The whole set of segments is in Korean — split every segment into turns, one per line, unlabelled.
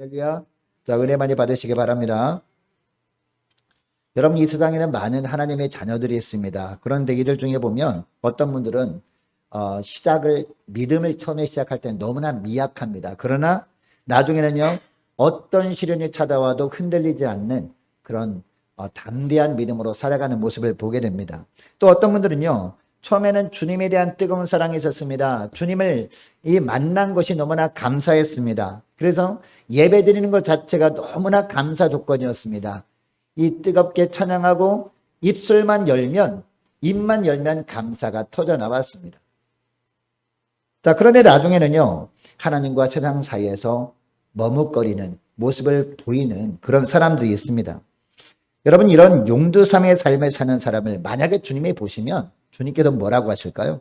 할렐루야. 자, 은혜 많이 받으시기 바랍니다. 여러분, 이 세상에는 많은 하나님의 자녀들이 있습니다. 그런데 이들 중에 보면 어떤 분들은 믿음을 처음에 시작할 때는 너무나 미약합니다. 그러나 나중에는요, 어떤 시련이 찾아와도 흔들리지 않는 그런 담대한 믿음으로 살아가는 모습을 보게 됩니다. 또 어떤 분들은요, 처음에는 주님에 대한 뜨거운 사랑이 있었습니다. 주님을 만난 것이 너무나 감사했습니다. 그래서 예배 드리는 것 자체가 너무나 감사 조건이었습니다. 이 뜨겁게 찬양하고 입만 열면 감사가 터져 나왔습니다. 자, 그런데 나중에는요, 하나님과 세상 사이에서 머뭇거리는 모습을 보이는 그런 사람들이 있습니다. 여러분, 이런 용두삼의 삶을 사는 사람을 만약에 주님이 보시면 주님께서 뭐라고 하실까요?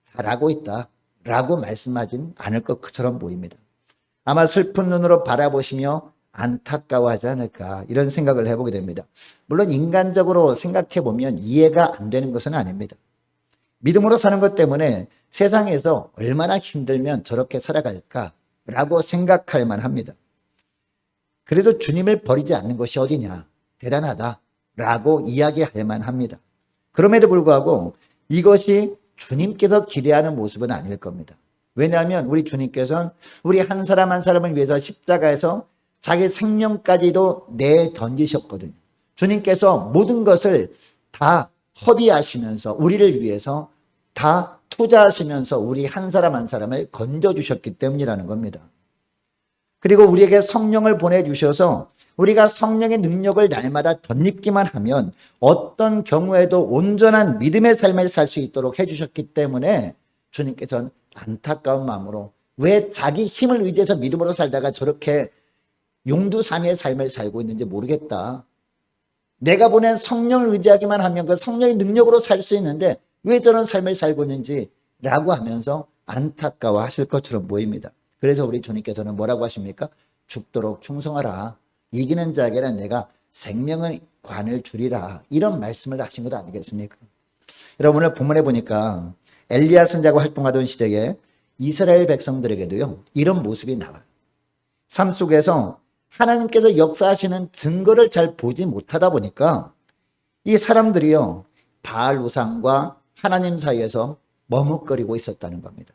잘하고 있다 라고 말씀하진 않을 것처럼 보입니다. 아마 슬픈 눈으로 바라보시며 안타까워하지 않을까, 이런 생각을 해보게 됩니다. 물론 인간적으로 생각해 보면 이해가 안 되는 것은 아닙니다. 믿음으로 사는 것 때문에 세상에서 얼마나 힘들면 저렇게 살아갈까라고 생각할 만합니다. 그래도 주님을 버리지 않는 것이 어디냐, 대단하다라고 이야기할 만합니다. 그럼에도 불구하고 이것이 주님께서 기대하는 모습은 아닐 겁니다. 왜냐하면 우리 주님께서는 우리 한 사람 한 사람을 위해서 십자가에서 자기 생명까지도 내던지셨거든요. 주님께서 모든 것을 다 허비하시면서 우리를 위해서 다 투자하시면서 우리 한 사람 한 사람을 건져주셨기 때문이라는 겁니다. 그리고 우리에게 성령을 보내주셔서 우리가 성령의 능력을 날마다 덧입기만 하면 어떤 경우에도 온전한 믿음의 삶을 살 수 있도록 해주셨기 때문에 주님께서는 안타까운 마음으로 왜 자기 힘을 의지해서 믿음으로 살다가 저렇게 용두삼위의 삶을 살고 있는지 모르겠다. 내가 보낸 성령을 의지하기만 하면 그 성령의 능력으로 살 수 있는데 왜 저런 삶을 살고 있는지 라고 하면서 안타까워 하실 것처럼 보입니다. 그래서 우리 주님께서는 뭐라고 하십니까? 죽도록 충성하라. 이기는 자에게는 내가 생명의 관을 주리라. 이런 말씀을 하신 것 아니겠습니까? 여러분, 오늘 본문에 보니까 엘리야 선지자가 활동하던 시대에 이스라엘 백성들에게도요, 이런 모습이 나와요. 삶 속에서 하나님께서 역사하시는 증거를 잘 보지 못하다 보니까 이 사람들이요, 바알 우상과 하나님 사이에서 머뭇거리고 있었다는 겁니다.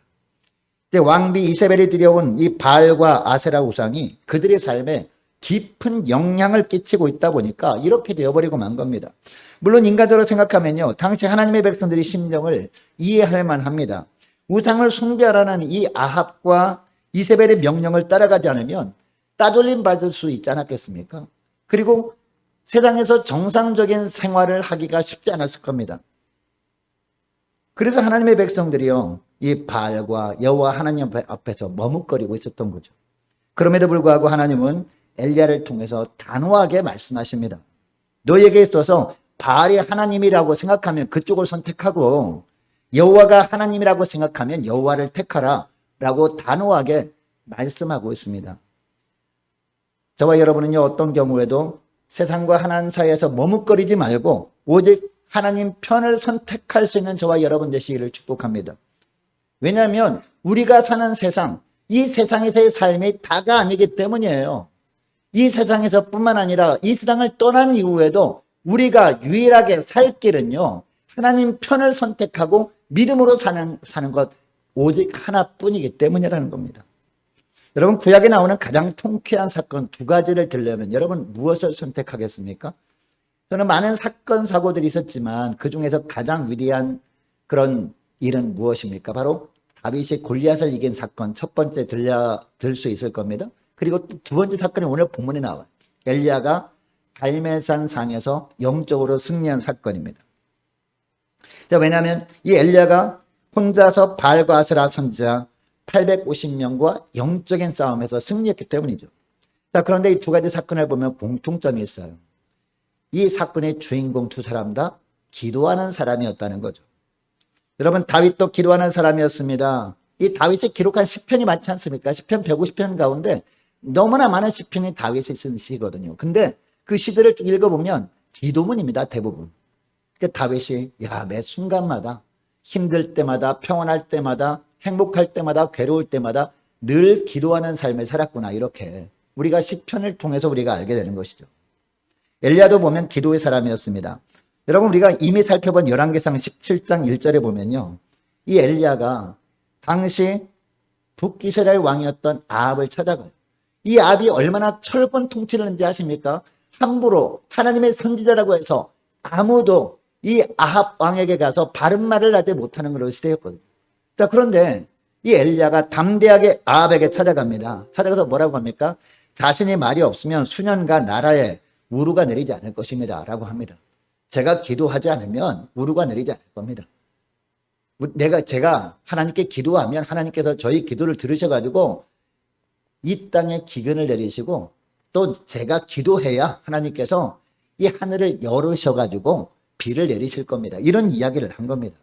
왕비 이세벨이 들여온 이 바알과 아세라 우상이 그들의 삶에 깊은 영향을 끼치고 있다 보니까 이렇게 되어버리고 만 겁니다. 물론 인간적으로 생각하면요, 당시 하나님의 백성들의 심정을 이해할 만합니다. 우상을 숭배하라는 이 아합과 이세벨의 명령을 따라가지 않으면 따돌림 받을 수 있지 않았겠습니까? 그리고 세상에서 정상적인 생활을 하기가 쉽지 않았을 겁니다. 그래서 하나님의 백성들이요, 이 바알과 여호와 하나님 앞에서 머뭇거리고 있었던 거죠. 그럼에도 불구하고 하나님은 엘리야를 통해서 단호하게 말씀하십니다. 너에게 있어서 바알이 하나님이라고 생각하면 그쪽을 선택하고 여호와가 하나님이라고 생각하면 여호와를 택하라 라고 단호하게 말씀하고 있습니다. 저와 여러분은요, 어떤 경우에도 세상과 하나님 사이에서 머뭇거리지 말고 오직 하나님 편을 선택할 수 있는 저와 여러분 되시기를 축복합니다. 왜냐하면 우리가 사는 세상, 이 세상에서의 삶이 다가 아니기 때문이에요. 이 세상에서 뿐만 아니라 이 세상을 떠난 이후에도 우리가 유일하게 살 길은요, 하나님 편을 선택하고 믿음으로 사는 것 오직 하나뿐이기 때문이라는 겁니다. 여러분, 구약에 나오는 가장 통쾌한 사건 두 가지를 들려면 여러분 무엇을 선택하겠습니까? 저는 많은 사건 사고들이 있었지만 그 중에서 가장 위대한 그런 일은 무엇입니까? 바로 다윗이 골리앗을 이긴 사건 첫 번째 들 수 있을 겁니다. 그리고 두 번째 사건이 오늘 본문에 나와요. 엘리야가 갈멜산 산에서 영적으로 승리한 사건입니다. 자, 왜냐하면 이 엘리야가 혼자서 바알과 아세라 선지자 850명과 영적인 싸움에서 승리했기 때문이죠. 자, 그런데 이 두 가지 사건을 보면 공통점이 있어요. 이 사건의 주인공 두 사람 다 기도하는 사람이었다는 거죠. 여러분, 다윗도 기도하는 사람이었습니다. 이 다윗이 기록한 시편이 많지 않습니까? 시편 150편 가운데 너무나 많은 시편이 다윗이 쓴 시거든요. 근데 그 시들을 쭉 읽어보면 기도문입니다, 대부분. 그러니까 다윗이 매 순간마다 힘들 때마다 평안할 때마다 행복할 때마다 괴로울 때마다 늘 기도하는 삶을 살았구나, 이렇게 우리가 시편을 통해서 우리가 알게 되는 것이죠. 엘리야도 보면 기도의 사람이었습니다. 여러분, 우리가 이미 살펴본 열왕기상 17장 1절에 보면요, 이 엘리야가 당시 북이스라엘 왕이었던 아합을 찾아가요. 이 아합이 얼마나 철권 통치를 했는지 아십니까? 함부로 하나님의 선지자라고 해서 아무도 이 아합 왕에게 가서 바른 말을 하지 못하는 그런 시대였거든요. 자, 그런데 이 엘리야가 담대하게 아합에게 찾아갑니다. 찾아가서 뭐라고 합니까? 자신이 말이 없으면 수년간 나라에 우루가 내리지 않을 것입니다 라고 합니다. 제가 기도하지 않으면 우루가 내리지 않을 겁니다. 제가 하나님께 기도하면 하나님께서 저희 기도를 들으셔가지고 이 땅에 기근을 내리시고, 또 제가 기도해야 하나님께서 이 하늘을 열으셔가지고 비를 내리실 겁니다. 이런 이야기를 한 겁니다.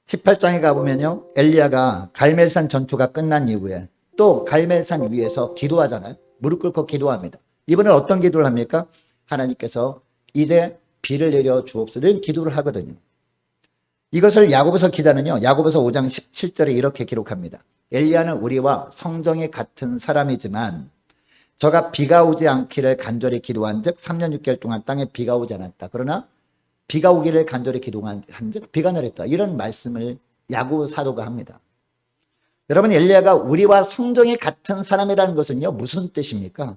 18장에 가보면요, 엘리야가 갈멜산 전투가 끝난 이후에 또 갈멜산 위에서 기도하잖아요. 무릎 꿇고 기도합니다. 이번엔 어떤 기도를 합니까? 하나님께서 이제 비를 내려 주옵소서, 이런 기도를 하거든요. 이것을 야고보서 기자는요, 야고보서 5장 17절에 이렇게 기록합니다. 엘리야는 우리와 성정이 같은 사람이지만 저가 비가 오지 않기를 간절히 기도한 즉 3년 6개월 동안 땅에 비가 오지 않았다. 그러나 비가 오기를 간절히 기도한 즉 비가 내렸다. 이런 말씀을 야고보 사도가 합니다. 여러분, 엘리야가 우리와 성정이 같은 사람이라는 것은요, 무슨 뜻입니까?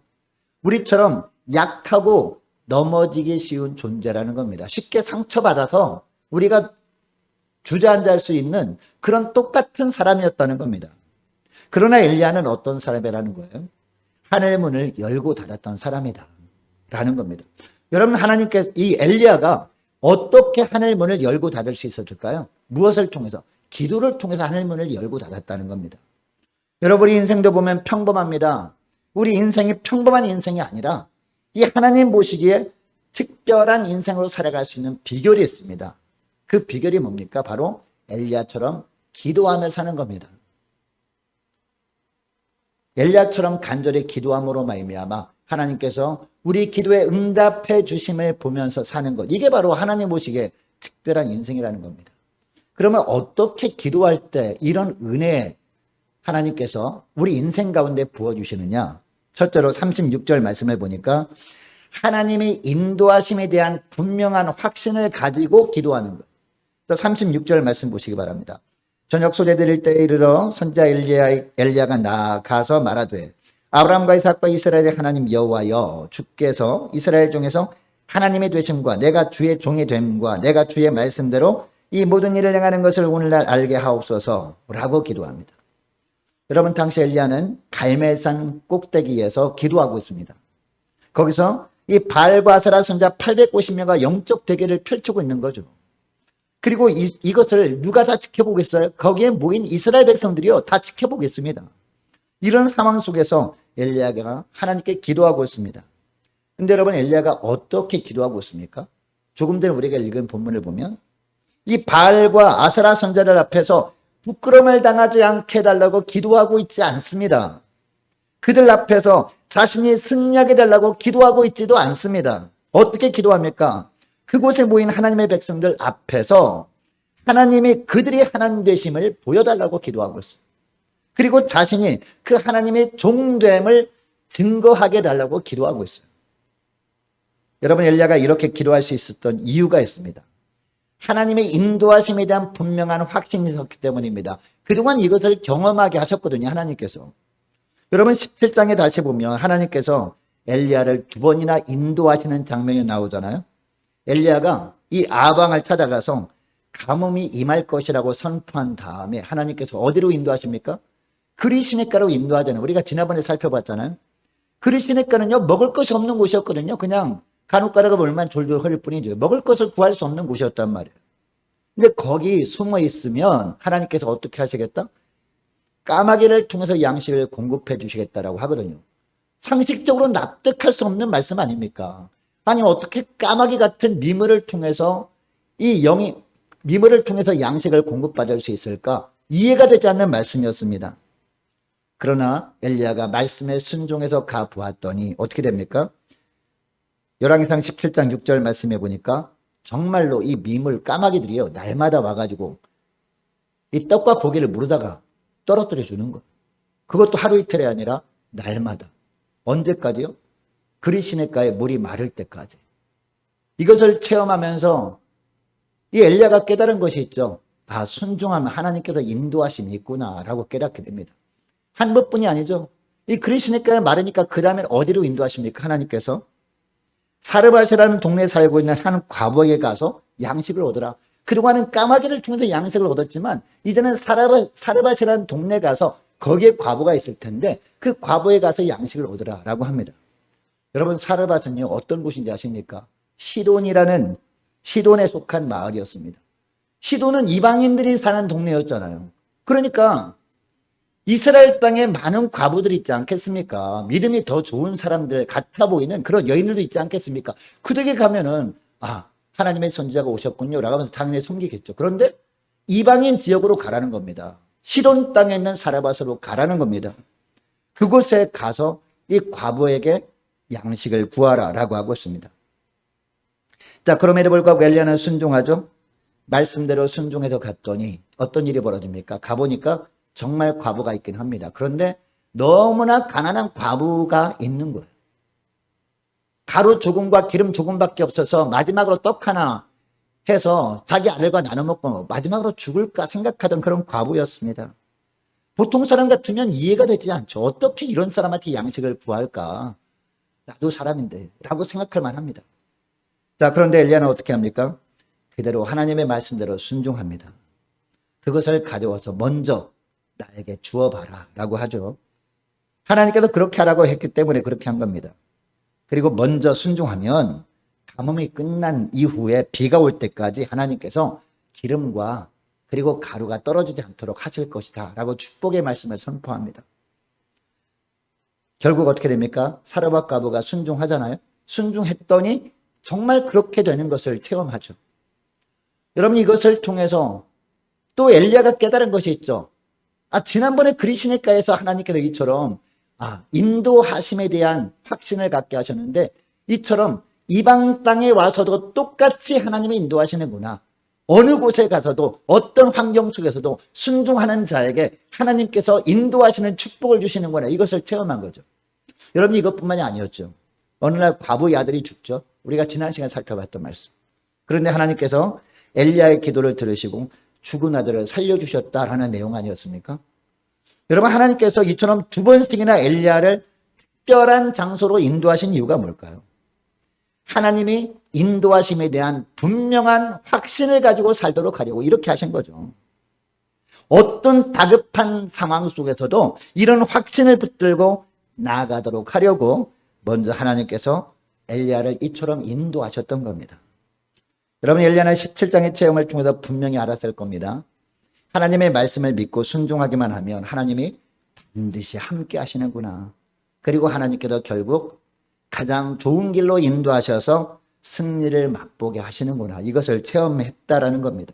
우리처럼 약하고 넘어지기 쉬운 존재라는 겁니다. 쉽게 상처받아서 우리가 주저앉을 수 있는 그런 똑같은 사람이었다는 겁니다. 그러나 엘리야는 어떤 사람이라는 거예요? 하늘 문을 열고 닫았던 사람이다 라는 겁니다. 여러분, 하나님께 이 엘리야가 어떻게 하늘 문을 열고 닫을 수 있었을까요? 무엇을 통해서? 기도를 통해서 하늘 문을 열고 닫았다는 겁니다. 여러분, 우리 인생도 보면 평범합니다. 우리 인생이 평범한 인생이 아니라 이 하나님 보시기에 특별한 인생으로 살아갈 수 있는 비결이 있습니다. 그 비결이 뭡니까? 바로 엘리야처럼 기도하며 사는 겁니다. 엘리야처럼 간절히 기도함으로 말미암아 하나님께서 우리 기도에 응답해 주심을 보면서 사는 것, 이게 바로 하나님 보시기에 특별한 인생이라는 겁니다. 그러면 어떻게 기도할 때 이런 은혜 하나님께서 우리 인생 가운데 부어주시느냐? 첫째로 36절 말씀을 보니까 하나님의 인도하심에 대한 분명한 확신을 가지고 기도하는 것. 36절 말씀 보시기 바랍니다. 저녁 소재 드릴 때에 이르러 선지자 엘리야가 나아가서 말하되 아브라함과 이삭과 이스라엘의 하나님 여호와여, 주께서 이스라엘 중에서 하나님의 되심과 내가 주의 종이 됨과 내가 주의 말씀대로 이 모든 일을 행하는 것을 오늘날 알게 하옵소서 라고 기도합니다. 여러분, 당시 엘리야는 갈멜산 꼭대기에서 기도하고 있습니다. 거기서 이 바알과 아세라 선지자 850명과 영적 대결을 펼치고 있는 거죠. 그리고 이것을 누가 다 지켜보겠어요? 거기에 모인 이스라엘 백성들이요, 다 지켜보겠습니다. 이런 상황 속에서 엘리야가 하나님께 기도하고 있습니다. 근데 여러분, 엘리야가 어떻게 기도하고 있습니까? 조금 전에 우리가 읽은 본문을 보면 이 바알과 아세라 선지자들 앞에서 부끄러움을 당하지 않게 해달라고 기도하고 있지 않습니다. 그들 앞에서 자신이 승리하게 해달라고 기도하고 있지도 않습니다. 어떻게 기도합니까? 그곳에 모인 하나님의 백성들 앞에서 하나님이 그들이 하나님 되심을 보여달라고 기도하고 있어요. 그리고 자신이 그 하나님의 종됨을 증거하게 해달라고 기도하고 있어요. 여러분, 엘리야가 이렇게 기도할 수 있었던 이유가 있습니다. 하나님의 인도하심에 대한 분명한 확신이 있었기 때문입니다. 그동안 이것을 경험하게 하셨거든요, 하나님께서. 여러분, 17장에 다시 보면 하나님께서 엘리야를 2번이나 인도하시는 장면이 나오잖아요. 엘리야가 이 아방을 찾아가서 가뭄이 임할 것이라고 선포한 다음에 하나님께서 어디로 인도하십니까? 그리시네가로 인도하잖아요. 우리가 지난번에 살펴봤잖아요. 그리시네가는요, 먹을 것이 없는 곳이었거든요. 그냥 간혹가다가 물만 졸졸 흐를 뿐이죠. 먹을 것을 구할 수 없는 곳이었단 말이에요. 근데 거기 숨어 있으면 하나님께서 어떻게 하시겠다? 까마귀를 통해서 양식을 공급해 주시겠다라고 하거든요. 상식적으로 납득할 수 없는 말씀 아닙니까? 아니, 어떻게 까마귀 같은 미물을 통해서 이 영이 미물을 통해서 양식을 공급받을 수 있을까? 이해가 되지 않는 말씀이었습니다. 그러나 엘리야가 말씀에 순종해서 가보았더니 어떻게 됩니까? 열왕기상 17장 6절 말씀해 보니까 정말로 이 미물 까마귀들이요, 날마다 와가지고 이 떡과 고기를 물어다가 떨어뜨려 주는 거. 그것도 하루 이틀이 아니라 날마다. 언제까지요? 그리시네가에 물이 마를 때까지. 이것을 체험하면서 이 엘리야가 깨달은 것이 있죠. 아, 순종하면 하나님께서 인도하심이 있구나라고 깨닫게 됩니다. 한 번뿐이 아니죠. 이 그리시네가에 마르니까 그 다음엔 어디로 인도하십니까? 하나님께서 사르밧이라는 동네에 살고 있는 한 과부에게 가서 양식을 얻으라. 그동안은 까마귀를 통해서 양식을 얻었지만 이제는 사르밧이라는 동네에 가서 거기에 과부가 있을 텐데 그 과부에 가서 양식을 얻으라라고 합니다. 여러분, 사르밧은요 어떤 곳인지 아십니까? 시돈에 속한 마을이었습니다. 시돈은 이방인들이 사는 동네였잖아요. 그러니까 이스라엘 땅에 많은 과부들이 있지 않겠습니까? 믿음이 더 좋은 사람들 같아 보이는 그런 여인들도 있지 않겠습니까? 그들에게 가면은 하나님의 선지자가 오셨군요 라고 하면서 당연히 섬기겠죠. 그런데 이방인 지역으로 가라는 겁니다. 시돈 땅에 있는 사르밧으로 가라는 겁니다. 그곳에 가서 이 과부에게 양식을 구하라 라고 하고 있습니다. 자, 그럼에도 불구하고 엘리야는 순종하죠. 말씀대로 순종해서 갔더니 어떤 일이 벌어집니까? 가보니까 정말 과부가 있긴 합니다. 그런데 너무나 가난한 과부가 있는 거예요. 가루 조금과 기름 조금밖에 없어서 마지막으로 떡 하나 해서 자기 아들과 나눠 먹고 마지막으로 죽을까 생각하던 그런 과부였습니다. 보통 사람 같으면 이해가 되지 않죠. 어떻게 이런 사람한테 양식을 구할까? 나도 사람인데 라고 생각할 만합니다. 자, 그런데 엘리야는 어떻게 합니까? 그대로 하나님의 말씀대로 순종합니다. 그것을 가져와서 먼저 나에게 주어봐라 라고 하죠. 하나님께서 그렇게 하라고 했기 때문에 그렇게 한 겁니다. 그리고 먼저 순종하면 가뭄이 끝난 이후에 비가 올 때까지 하나님께서 기름과 그리고 가루가 떨어지지 않도록 하실 것이다 라고 축복의 말씀을 선포합니다. 결국 어떻게 됩니까? 사르밧 과부가 순종하잖아요. 순종했더니 정말 그렇게 되는 것을 체험하죠. 여러분, 이것을 통해서 또 엘리야가 깨달은 것이 있죠. 지난번에 그리시네가에서 하나님께서 이처럼 인도하심에 대한 확신을 갖게 하셨는데 이처럼 이방 땅에 와서도 똑같이 하나님이 인도하시는구나. 어느 곳에 가서도 어떤 환경 속에서도 순종하는 자에게 하나님께서 인도하시는 축복을 주시는구나. 이것을 체험한 거죠. 여러분, 이것뿐만이 아니었죠. 어느 날 과부의 아들이 죽죠. 우리가 지난 시간에 살펴봤던 말씀. 그런데 하나님께서 엘리야의 기도를 들으시고 죽은 아들을 살려주셨다라는 내용 아니었습니까? 여러분, 하나님께서 이처럼 두 번씩이나 엘리야를 특별한 장소로 인도하신 이유가 뭘까요? 하나님이 인도하심에 대한 분명한 확신을 가지고 살도록 하려고 이렇게 하신 거죠. 어떤 다급한 상황 속에서도 이런 확신을 붙들고 나아가도록 하려고 먼저 하나님께서 엘리야를 이처럼 인도하셨던 겁니다. 여러분, 엘리야는 17장의 체험을 통해서 분명히 알았을 겁니다. 하나님의 말씀을 믿고 순종하기만 하면 하나님이 반드시 함께 하시는구나. 그리고 하나님께서 결국 가장 좋은 길로 인도하셔서 승리를 맛보게 하시는구나. 이것을 체험했다라는 겁니다.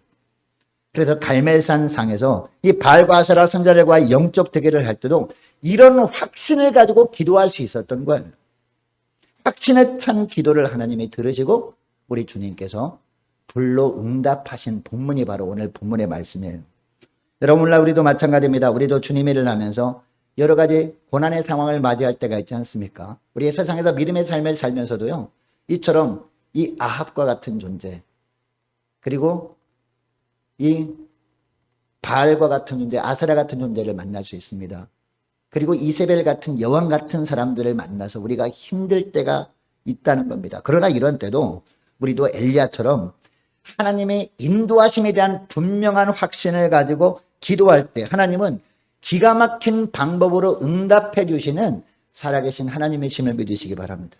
그래서 갈멜산 상에서 이 바알과 아세라 선자들과 영적 대결을 할 때도 이런 확신을 가지고 기도할 수 있었던 거예요. 확신에 찬 기도를 하나님이 들으시고 우리 주님께서 불로 응답하신 본문이 바로 오늘 본문의 말씀이에요. 여러분, 오늘날 우리도 마찬가지입니다. 우리도 주님의 일을 하면서 여러 가지 고난의 상황을 맞이할 때가 있지 않습니까? 우리의 세상에서 믿음의 삶을 살면서도요, 이처럼 이 아합과 같은 존재, 그리고 이 바알과 같은 존재, 아세라 같은 존재를 만날 수 있습니다. 그리고 이세벨 같은 여왕 같은 사람들을 만나서 우리가 힘들 때가 있다는 겁니다. 그러나 이런 때도 우리도 엘리야처럼 하나님의 인도하심에 대한 분명한 확신을 가지고 기도할 때 하나님은 기가 막힌 방법으로 응답해 주시는 살아계신 하나님의 힘을 믿으시기 바랍니다.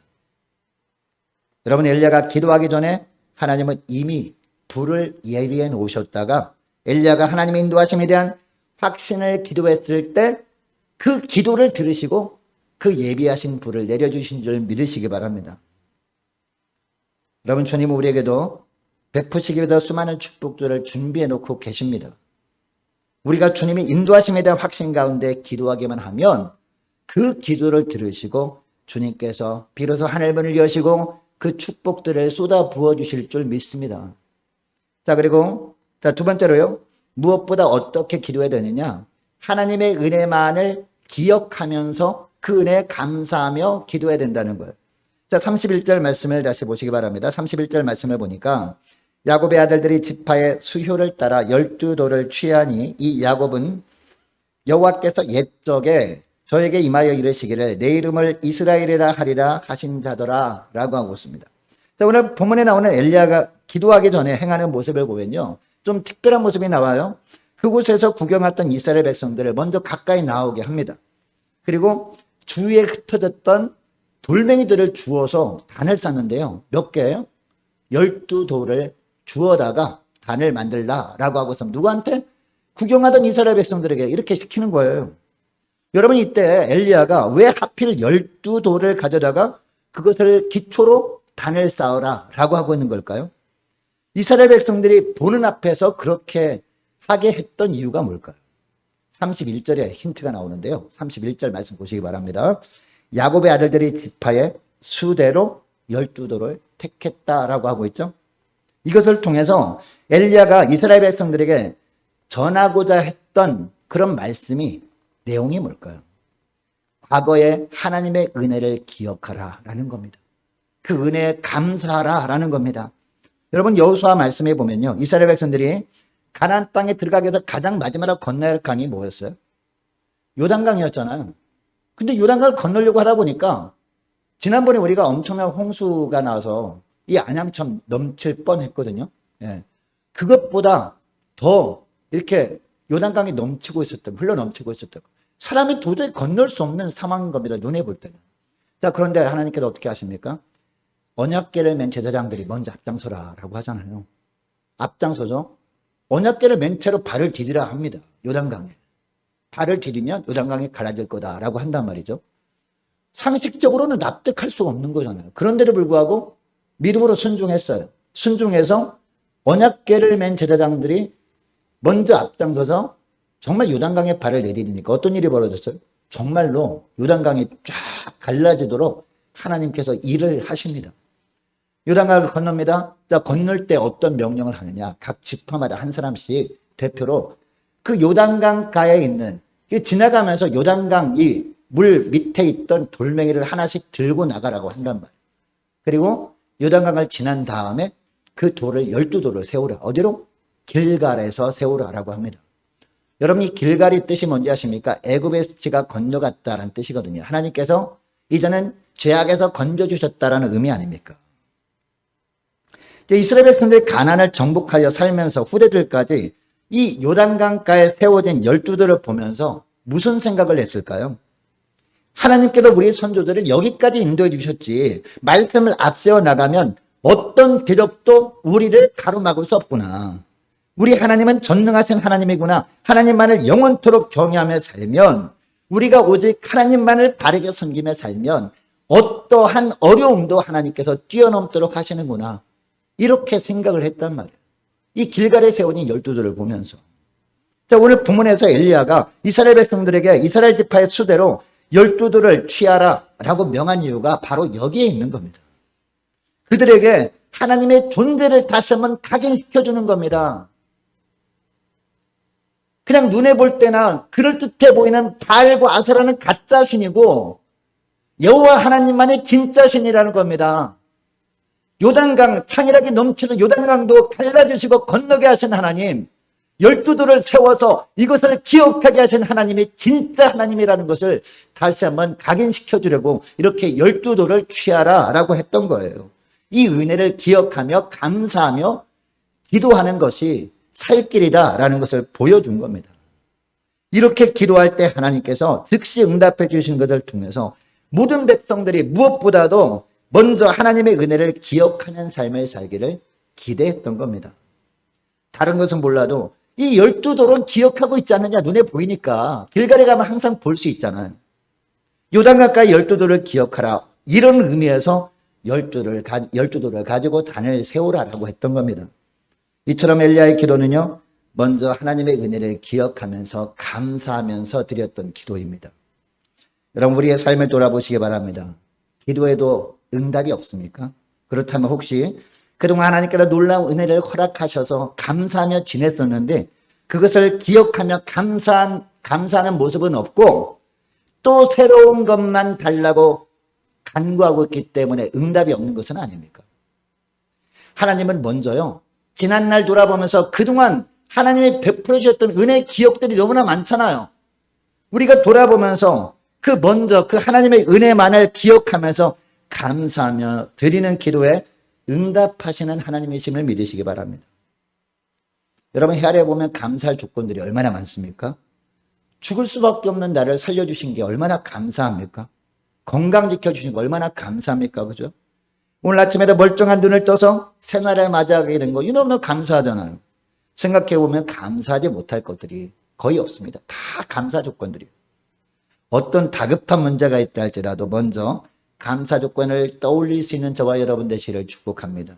여러분, 엘리야가 기도하기 전에 하나님은 이미 불을 예비해 놓으셨다가 엘리야가 하나님의 인도하심에 대한 확신을 기도했을 때 그 기도를 들으시고 그 예비하신 불을 내려주신 줄 믿으시기 바랍니다. 여러분, 주님은 우리에게도 베푸시기 위해서 수많은 축복들을 준비해 놓고 계십니다. 우리가 주님이 인도하심에 대한 확신 가운데 기도하기만 하면 그 기도를 들으시고 주님께서 비로소 하늘문을 여시고 그 축복들을 쏟아 부어주실 줄 믿습니다. 자, 그리고 두 번째로요, 무엇보다 어떻게 기도해야 되느냐? 하나님의 은혜만을 기억하면서 그 은혜에 감사하며 기도해야 된다는 거예요. 자, 31절 말씀을 다시 보시기 바랍니다. 31절 말씀을 보니까 야곱의 아들들이 지파의 수효를 따라 12돌을 취하니 이 야곱은 여호와께서 옛적에 저에게 임하여 이르시기를 내 이름을 이스라엘이라 하리라 하신 자더라 라고 하고 있습니다. 자, 오늘 본문에 나오는 엘리야가 기도하기 전에 행하는 모습을 보면요, 좀 특별한 모습이 나와요. 그곳에서 구경했던 이스라엘 백성들을 먼저 가까이 나오게 합니다. 그리고 주위에 흩어졌던 돌멩이들을 주워서 단을 쌓는데요. 몇 개예요? 12돌을 주워다가 단을 만들라라고 하고서 누구한테? 구경하던 이스라엘 백성들에게 이렇게 시키는 거예요. 여러분, 이때 엘리야가 왜 하필 12돌을 가져다가 그것을 기초로 단을 쌓으라 라고 하고 있는 걸까요? 이스라엘 백성들이 보는 앞에서 그렇게 하게 했던 이유가 뭘까요? 31절에 힌트가 나오는데요. 31절 말씀 보시기 바랍니다. 야곱의 아들들이 지파의 수대로 12돌을 택했다라고 하고 있죠. 이것을 통해서 엘리야가 이스라엘 백성들에게 전하고자 했던 그런 말씀이, 내용이 뭘까요? 과거에 하나님의 은혜를 기억하라라는 겁니다. 그 은혜에 감사하라라는 겁니다. 여러분, 여호수아 말씀에 보면요, 이스라엘 백성들이 가나안 땅에 들어가기 위해서 가장 마지막으로 건너야 할 강이 뭐였어요? 요단강이었잖아요. 근데 요단강을 건너려고 하다 보니까 지난번에 우리가 엄청난 홍수가 나서 이 안양처럼 넘칠 뻔했거든요. 예. 그것보다 더 이렇게 요단강이 넘치고 있었다고, 흘러 넘치고 있었다고. 사람이 도저히 건널 수 없는 상황인 겁니다. 눈에 볼 때는. 자, 그런데 하나님께서 어떻게 하십니까? 언약궤를 맨 제사장들이 먼저 앞장서라라고 하잖아요. 앞장서죠. 언약궤를 맨 채로 발을 디디라 합니다. 요단강에. 발을 디디면 요단강이 갈라질 거다라고 한단 말이죠. 상식적으로는 납득할 수 없는 거잖아요. 그런데도 불구하고 믿음으로 순종했어요. 순종해서 언약궤를 맨 제사장들이 먼저 앞장서서 정말 요단강에 발을 내디디니까 어떤 일이 벌어졌어요? 정말로 요단강이 쫙 갈라지도록 하나님께서 일을 하십니다. 요단강을 건넙니다. 자, 건널 때 어떤 명령을 하느냐? 각 지파마다 한 사람씩 대표로 그 요단강가에 있는, 지나가면서 요단강 이 물 밑에 있던 돌멩이를 하나씩 들고 나가라고 한단 말이에요. 그리고 요단강을 지난 다음에 그 돌을 12돌을 세우라. 어디로? 길갈에서 세우라라고 합니다. 여러분, 이 길갈이 뜻이 뭔지 아십니까? 애굽의 수치가 건너갔다라는 뜻이거든요. 하나님께서 이제는 죄악에서 건져주셨다라는 의미 아닙니까? 이스라엘 백성들이 가나안을 정복하여 살면서 후대들까지 이 요단강가에 세워진 12돌을 보면서 무슨 생각을 했을까요? 하나님께서 우리 선조들을 여기까지 인도해 주셨지, 말씀을 앞세워 나가면 어떤 기적도 우리를 가로막을 수 없구나. 우리 하나님은 전능하신 하나님이구나. 하나님만을 영원토록 경외하며 살면, 우리가 오직 하나님만을 바르게 섬기며 살면 어떠한 어려움도 하나님께서 뛰어넘도록 하시는구나. 이렇게 생각을 했단 말이에요. 이 길갈에 세워진 12돌을 보면서. 자, 오늘 본문에서 엘리야가 이스라엘 백성들에게 이스라엘 지파의 수대로 12돌을 취하라 라고 명한 이유가 바로 여기에 있는 겁니다. 그들에게 하나님의 존재를 다시 한번 각인시켜주는 겁니다. 그냥 눈에 볼 때나 그럴듯해 보이는 바알과 아세라는 가짜 신이고 여호와 하나님만의 진짜 신이라는 겁니다. 요단강, 창이라기 넘치는 요단강도 갈라주시고 건너게 하신 하나님, 12돌을 세워서 이것을 기억하게 하신 하나님이 진짜 하나님이라는 것을 다시 한번 각인시켜 주려고 이렇게 12돌을 취하라 라고 했던 거예요. 이 은혜를 기억하며 감사하며 기도하는 것이 살 길이다 라는 것을 보여준 겁니다. 이렇게 기도할 때 하나님께서 즉시 응답해 주신 것을 통해서 모든 백성들이 무엇보다도 먼저 하나님의 은혜를 기억하는 삶을 살기를 기대했던 겁니다. 다른 것은 몰라도 이 12돌은 기억하고 있지 않느냐, 눈에 보이니까 길갈에 가면 항상 볼 수 있잖아요. 요단 가까이 12돌을 기억하라, 이런 의미에서 12돌을 가지고 단을 세우라라고 했던 겁니다. 이처럼 엘리야의 기도는요, 먼저 하나님의 은혜를 기억하면서 감사하면서 드렸던 기도입니다. 여러분, 우리의 삶을 돌아보시기 바랍니다. 기도에도 응답이 없습니까? 그렇다면 혹시 그동안 하나님께서 놀라운 은혜를 허락하셔서 감사하며 지냈었는데 그것을 기억하며 감사하는 모습은 없고 또 새로운 것만 달라고 간구하고 있기 때문에 응답이 없는 것은 아닙니까? 하나님은 먼저요, 지난날 돌아보면서 그동안 하나님이 베풀어 주셨던 은혜의 기억들이 너무나 많잖아요. 우리가 돌아보면서 그 하나님의 은혜만을 기억하면서 감사하며 드리는 기도에 응답하시는 하나님이심을 믿으시기 바랍니다. 여러분, 헤아려 보면 감사할 조건들이 얼마나 많습니까? 죽을 수밖에 없는 나를 살려주신 게 얼마나 감사합니까? 건강 지켜주신 게 얼마나 감사합니까? 그죠? 오늘 아침에도 멀쩡한 눈을 떠서 새날을 맞이하게 된 거, 이 너무나 감사하잖아요. 생각해보면 감사하지 못할 것들이 거의 없습니다. 다 감사 조건들이에요. 어떤 다급한 문제가 있다 할지라도 먼저 감사 조건을 떠올릴 수 있는 저와 여러분 되시기를 축복합니다.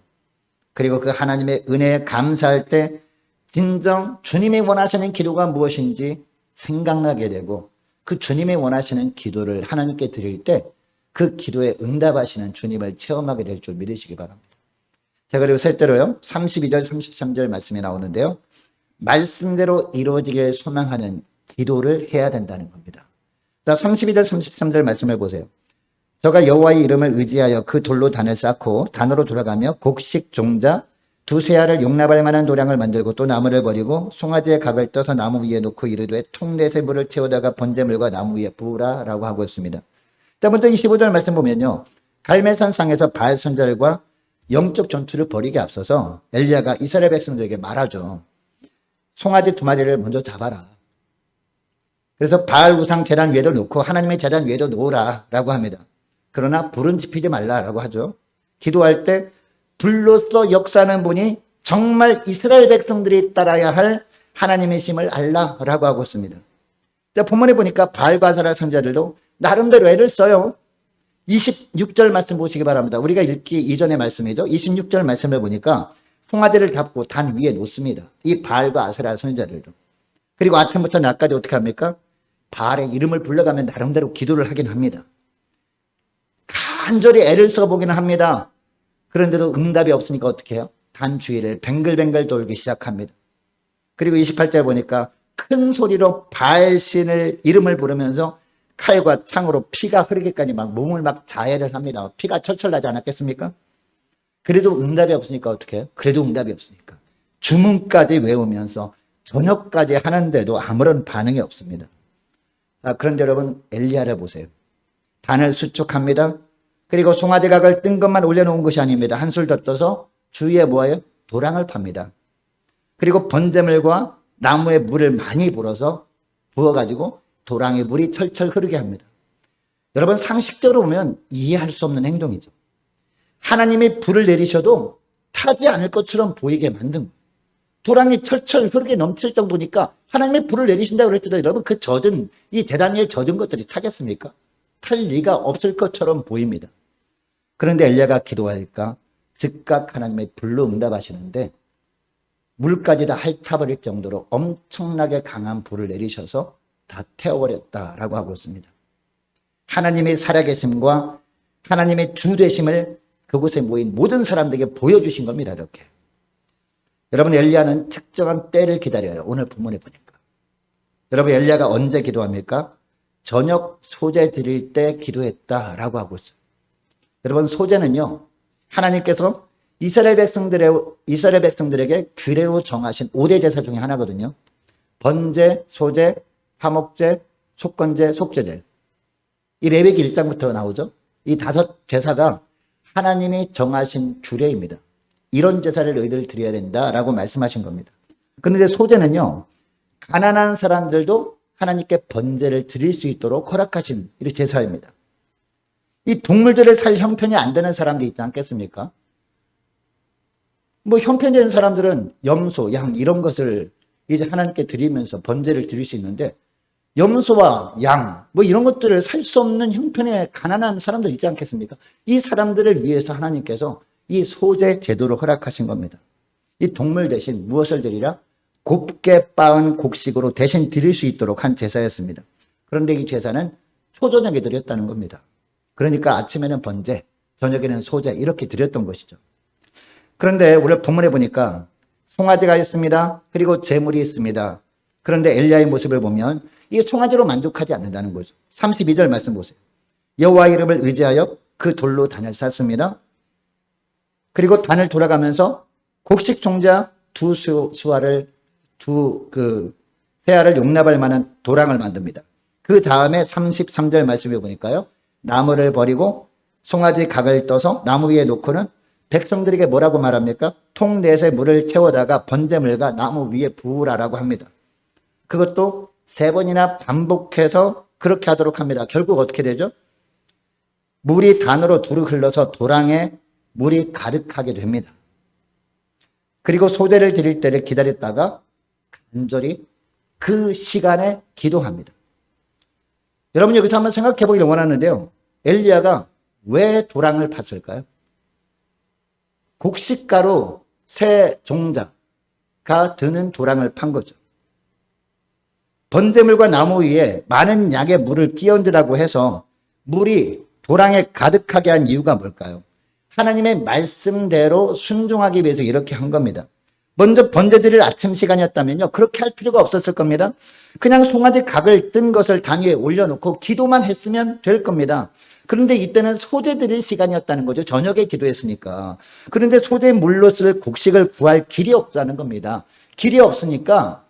그리고 그 하나님의 은혜에 감사할 때 진정 주님이 원하시는 기도가 무엇인지 생각나게 되고, 그 주님이 원하시는 기도를 하나님께 드릴 때 그 기도에 응답하시는 주님을 체험하게 될 줄 믿으시기 바랍니다. 자, 그리고 셋째로요, 32절 33절 말씀이 나오는데요, 말씀대로 이루어지길 소망하는 기도를 해야 된다는 겁니다. 자, 32절 33절 말씀을 보세요. 저가 여호와의 이름을 의지하여 그 돌로 단을 쌓고 단으로 돌아가며 곡식 종자 두세 알을 용납할 만한 도량을 만들고 또 나무를 버리고 송아지의 각을 떠서 나무 위에 놓고 이르되 통넷에 물을 채우다가 번제물과 나무 위에 부으라 라고 하고 있습니다. 자, 먼저 25절 말씀 보면요, 갈멜산 상에서 바알 선지자들과 영적 전투를 벌이기 앞서서 엘리야가 이스라엘 백성들에게 말하죠. 송아지 2마리를 먼저 잡아라. 그래서 바알 우상 제단 위에도 놓고 하나님의 제단 위에도 놓으라 라고 합니다. 그러나 불은 지피지 말라라고 하죠. 기도할 때 불로써 역사하는 분이 정말 이스라엘 백성들이 따라야 할 하나님이심을 알라라고 하고 있습니다. 본문에 보니까 바알과 아세라 선지자들도 나름대로 애를 써요. 26절 말씀 보시기 바랍니다. 우리가 읽기 이전의 말씀이죠. 26절 말씀을 보니까 송아지를 잡고 단 위에 놓습니다. 이 바알과 아세라 선지자들도. 그리고 아침부터 낮까지 어떻게 합니까? 바알의 이름을 불러가면 나름대로 기도를 하긴 합니다. 간절히 애를 써보기는 합니다. 그런데도 응답이 없으니까 어떻게 해요? 단 주위를 뱅글뱅글 돌기 시작합니다. 그리고 28절 보니까 큰 소리로 바알신을 이름을 부르면서 칼과 창으로 피가 흐르기까지 막 몸을 막 자해를 합니다. 피가 철철 나지 않았겠습니까? 그래도 응답이 없으니까 어떻게 해요? 그래도 응답이 없으니까 주문까지 외우면서 저녁까지 하는데도 아무런 반응이 없습니다. 그런데 여러분, 엘리야를 보세요. 단을 수축합니다. 그리고 송아지 각을 뜬 것만 올려놓은 것이 아닙니다. 한술 더 떠서 주위에 뭐예요? 도랑을 팝니다. 그리고 번제물과 나무에 물을 많이 불어서 부어가지고 도랑에 물이 철철 흐르게 합니다. 여러분, 상식적으로 보면 이해할 수 없는 행동이죠. 하나님이 불을 내리셔도 타지 않을 것처럼 보이게 만든 거예요. 도랑이 철철 흐르게 넘칠 정도니까 하나님이 불을 내리신다고 그랬더니 여러분, 그 젖은, 이 제단 위에 젖은 것들이 타겠습니까? 탈 리가 없을 것처럼 보입니다. 그런데 엘리야가 기도하니까 즉각 하나님의 불로 응답하시는데 물까지 다 핥아버릴 정도로 엄청나게 강한 불을 내리셔서 다 태워버렸다라고 하고 있습니다. 하나님의 살아계심과 하나님의 주되심을 그곳에 모인 모든 사람들에게 보여주신 겁니다. 이렇게. 여러분, 엘리야는 특정한 때를 기다려요. 오늘 본문에 보니까. 여러분, 엘리야가 언제 기도합니까? 저녁 소재 드릴 때 기도했다라고 하고 있어요. 여러분, 소재는요, 하나님께서 이스라엘 백성들에게 규례로 정하신 5대 제사 중에 하나거든요. 번제, 소제, 화목제, 속건제, 속죄제. 이 레위기 1장부터 나오죠. 이 5 제사가 하나님이 정하신 규례입니다. 이런 제사를 너희들 드려야 된다라고 말씀하신 겁니다. 그런데 소제는요, 가난한 사람들도 하나님께 번제를 드릴 수 있도록 허락하신 이 제사입니다. 이 동물들을 살 형편이 안 되는 사람들이 있지 않겠습니까? 뭐 형편되는 사람들은 염소, 양 이런 것을 이제 하나님께 드리면서 번제를 드릴 수 있는데, 염소와 양 뭐 이런 것들을 살 수 없는 형편에 가난한 사람들 있지 않겠습니까? 이 사람들을 위해서 하나님께서 이 소제 제도를 허락하신 겁니다. 이 동물 대신 무엇을 드리라? 곱게 빻은 곡식으로 대신 드릴 수 있도록 한 제사였습니다. 그런데 이 제사는 초저녁에 드렸다는 겁니다. 그러니까 아침에는 번제, 저녁에는 소제 이렇게 드렸던 것이죠. 그런데 오늘 본문에 보니까 송아지가 있습니다. 그리고 제물이 있습니다. 그런데 엘리야의 모습을 보면 이 송아지로 만족하지 않는다는 거죠. 32절 말씀 보세요. 여호와 이름을 의지하여 그 돌로 단을 쌌습니다. 그리고 단을 돌아가면서 곡식 종자 두 수알을 세 알을 용납할 만한 도랑을 만듭니다. 그 다음에 33절 말씀해 보니까요. 나무를 버리고 송아지 각을 떠서 나무 위에 놓고는 백성들에게 뭐라고 말합니까? 통 넷에 물을 채워다가 번제물과 나무 위에 부으라라고 합니다. 그것도 3번이나 반복해서 그렇게 하도록 합니다. 결국 어떻게 되죠? 물이 단으로 두루 흘러서 도랑에 물이 가득하게 됩니다. 그리고 소대를 드릴 때를 기다렸다가 간절히 그 시간에 기도합니다. 여러분 여기서 한번 생각해 보기를 원하는데요. 엘리야가 왜 도랑을 팠을까요? 곡식가루 세 종자가 드는 도랑을 판 거죠. 번제물과 나무 위에 많은 양의 물을 끼얹으라고 해서 물이 도랑에 가득하게 한 이유가 뭘까요? 하나님의 말씀대로 순종하기 위해서 이렇게 한 겁니다. 먼저 번제 드릴 아침 시간이었다면요. 그렇게 할 필요가 없었을 겁니다. 그냥 송아지 각을 뜬 것을 단 위에 올려놓고 기도만 했으면 될 겁니다. 그런데 이때는 소재 드릴 시간이었다는 거죠. 저녁에 기도했으니까. 그런데 소재 물로 쓸 곡식을 구할 길이 없다는 겁니다. 길이 없으니까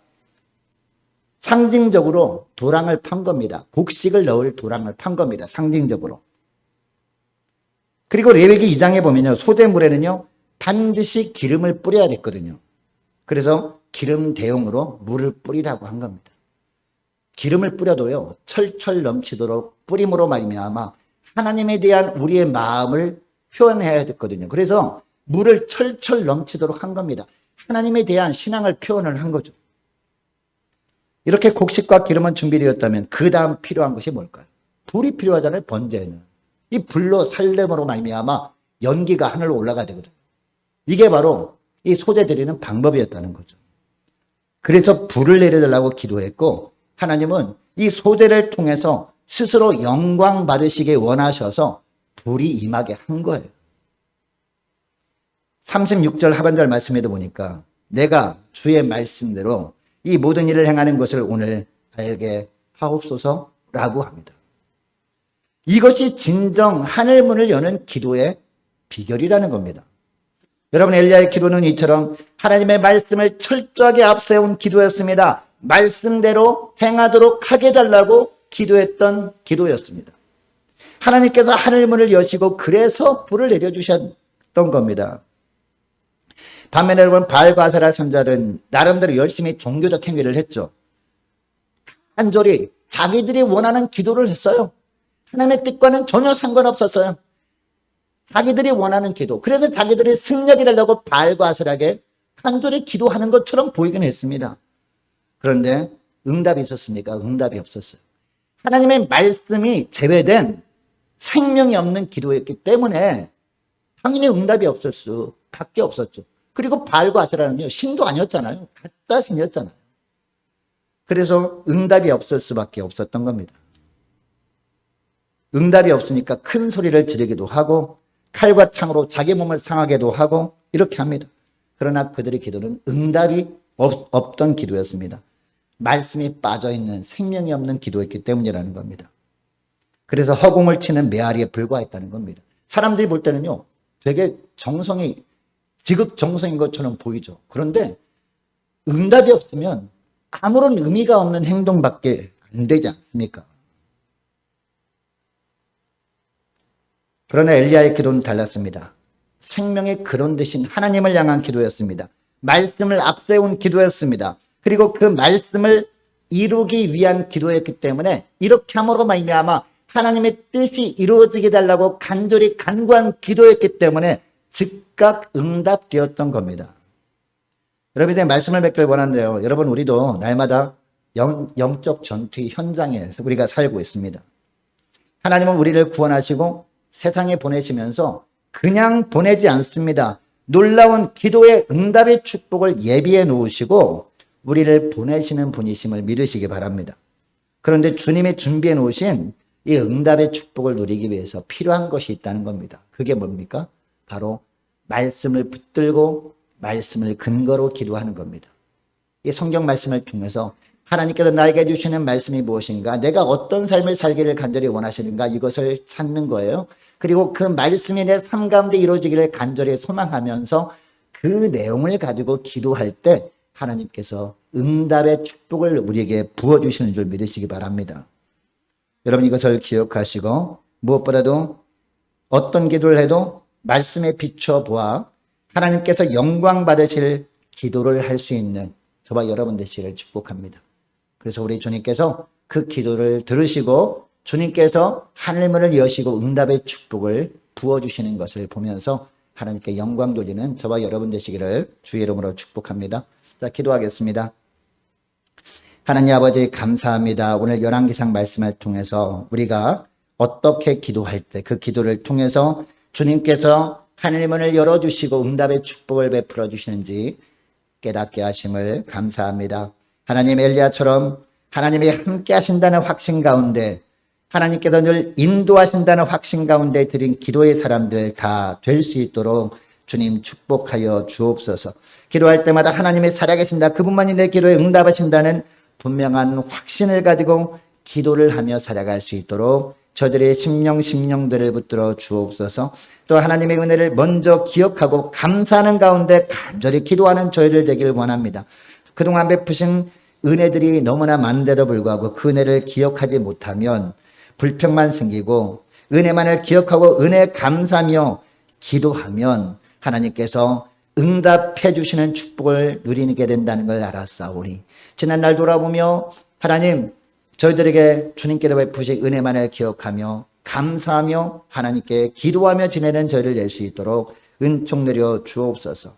상징적으로 도랑을 판 겁니다. 곡식을 넣을 도랑을 판 겁니다. 상징적으로. 그리고 레위기 2장에 보면요. 소재물에는요. 반드시 기름을 뿌려야 됐거든요. 그래서 기름 대용으로 물을 뿌리라고 한 겁니다. 기름을 뿌려도요. 철철 넘치도록 뿌림으로 말미암아 하나님에 대한 우리의 마음을 표현해야 됐거든요. 그래서 물을 철철 넘치도록 한 겁니다. 하나님에 대한 신앙을 표현을 한 거죠. 이렇게 곡식과 기름은 준비되었다면 그 다음 필요한 것이 뭘까요? 불이 필요하잖아요. 번제에는. 이 불로 살렘으로 말미암아 연기가 하늘로 올라가야 되거든요. 이게 바로 이 소재 드리는 방법이었다는 거죠. 그래서 불을 내려달라고 기도했고 하나님은 이 소재를 통해서 스스로 영광 받으시길 원하셔서 불이 임하게 한 거예요. 36절 하반절 말씀에도 보니까 내가 주의 말씀대로 이 모든 일을 행하는 것을 오늘 알게 하옵소서라고 합니다. 이것이 진정 하늘문을 여는 기도의 비결이라는 겁니다. 여러분 엘리야의 기도는 이처럼 하나님의 말씀을 철저하게 앞세운 기도였습니다. 말씀대로 행하도록 하게 달라고 기도했던 기도였습니다. 하나님께서 하늘문을 여시고 그래서 불을 내려주셨던 겁니다. 반면에 여러분 바알과 아세라 선자들은 나름대로 열심히 종교적 행위를 했죠. 간절히 자기들이 원하는 기도를 했어요. 하나님의 뜻과는 전혀 상관없었어요. 자기들이 원하는 기도. 그래서 자기들이 승력이 되려고 바알과 아세라에게 간절히 기도하는 것처럼 보이긴 했습니다. 그런데 응답이 있었습니까? 응답이 없었어요. 하나님의 말씀이 제외된 생명이 없는 기도였기 때문에 당연히 응답이 없을 수밖에 없었죠. 그리고 바알과 아세라는요, 신도 아니었잖아요. 가짜 신이었잖아요. 그래서 응답이 없을 수밖에 없었던 겁니다. 응답이 없으니까 큰 소리를 지르기도 하고 칼과 창으로 자기 몸을 상하게도 하고 이렇게 합니다. 그러나 그들의 기도는 응답이 없던 기도였습니다. 말씀이 빠져있는 생명이 없는 기도였기 때문이라는 겁니다. 그래서 허공을 치는 메아리에 불과했다는 겁니다. 사람들이 볼 때는요, 되게 지극정성인 것처럼 보이죠. 그런데 응답이 없으면 아무런 의미가 없는 행동밖에 안 되지 않습니까? 그러나 엘리야의 기도는 달랐습니다. 생명의 근원 되신 하나님을 향한 기도였습니다. 말씀을 앞세운 기도였습니다. 그리고 그 말씀을 이루기 위한 기도였기 때문에 이렇게 함으로 말미암아 하나님의 뜻이 이루어지게 달라고 간절히 간구한 기도였기 때문에 즉각 응답되었던 겁니다. 여러분의 말씀을 뵙길 원하는데요. 여러분 우리도 날마다 영적 전투의 현장에 우리가 살고 있습니다. 하나님은 우리를 구원하시고 세상에 보내시면서 그냥 보내지 않습니다. 놀라운 기도의 응답의 축복을 예비해 놓으시고 우리를 보내시는 분이심을 믿으시기 바랍니다. 그런데 주님이 준비해 놓으신 이 응답의 축복을 누리기 위해서 필요한 것이 있다는 겁니다. 그게 뭡니까? 바로 말씀을 붙들고 말씀을 근거로 기도하는 겁니다. 이 성경 말씀을 통해서 하나님께서 나에게 주시는 말씀이 무엇인가? 내가 어떤 삶을 살기를 간절히 원하시는가? 이것을 찾는 거예요. 그리고 그 말씀이 내 삶 가운데 이루어지기를 간절히 소망하면서 그 내용을 가지고 기도할 때 하나님께서 응답의 축복을 우리에게 부어주시는 줄 믿으시기 바랍니다. 여러분 이것을 기억하시고 무엇보다도 어떤 기도를 해도 말씀에 비춰 보아 하나님께서 영광 받으실 기도를 할 수 있는 저와 여러분 되시기를 축복합니다. 그래서 우리 주님께서 그 기도를 들으시고 주님께서 하늘문을 여시고 응답의 축복을 부어주시는 것을 보면서 하나님께 영광 돌리는 저와 여러분 되시기를 주의 이름으로 축복합니다. 자, 기도하겠습니다. 하나님 아버지 감사합니다. 오늘 열왕기상 말씀을 통해서 우리가 어떻게 기도할 때 그 기도를 통해서 주님께서 하늘문을 열어주시고 응답의 축복을 베풀어 주시는지 깨닫게 하심을 감사합니다. 하나님 엘리야처럼 하나님이 함께 하신다는 확신 가운데 하나님께서 늘 인도하신다는 확신 가운데 드린 기도의 사람들 다 될 수 있도록 주님 축복하여 주옵소서. 기도할 때마다 하나님이 살아계신다. 그분만이 내 기도에 응답하신다는 분명한 확신을 가지고 기도를 하며 살아갈 수 있도록 저들의 심령들을 붙들어 주옵소서. 또 하나님의 은혜를 먼저 기억하고 감사하는 가운데 간절히 기도하는 저희들 되길 원합니다. 그동안 베푸신 은혜들이 너무나 많은데도 불구하고 그 은혜를 기억하지 못하면 불평만 생기고 은혜만을 기억하고 은혜 감사하며 기도하면 하나님께서 응답해 주시는 축복을 누리게 된다는 걸 알았사오니 지난날 돌아보며 하나님 저희들에게 주님께서 베푸신 은혜만을 기억하며 감사하며 하나님께 기도하며 지내는 저희를 낼 수 있도록 은총 내려 주옵소서.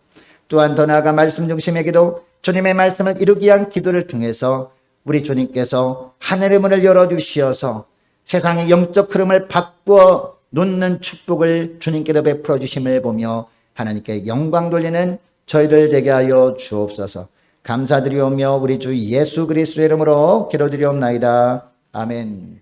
또한 더 나아가 말씀 중심의 기도 주님의 말씀을 이루기 위한 기도를 통해서 우리 주님께서 하늘의 문을 열어주시어서 세상의 영적 흐름을 바꾸어 놓는 축복을 주님께서 베풀어 주심을 보며 하나님께 영광 돌리는 저희들 되게 하여 주옵소서. 감사드리오며 우리 주 예수 그리스도의 이름으로 기도드리옵나이다. 아멘.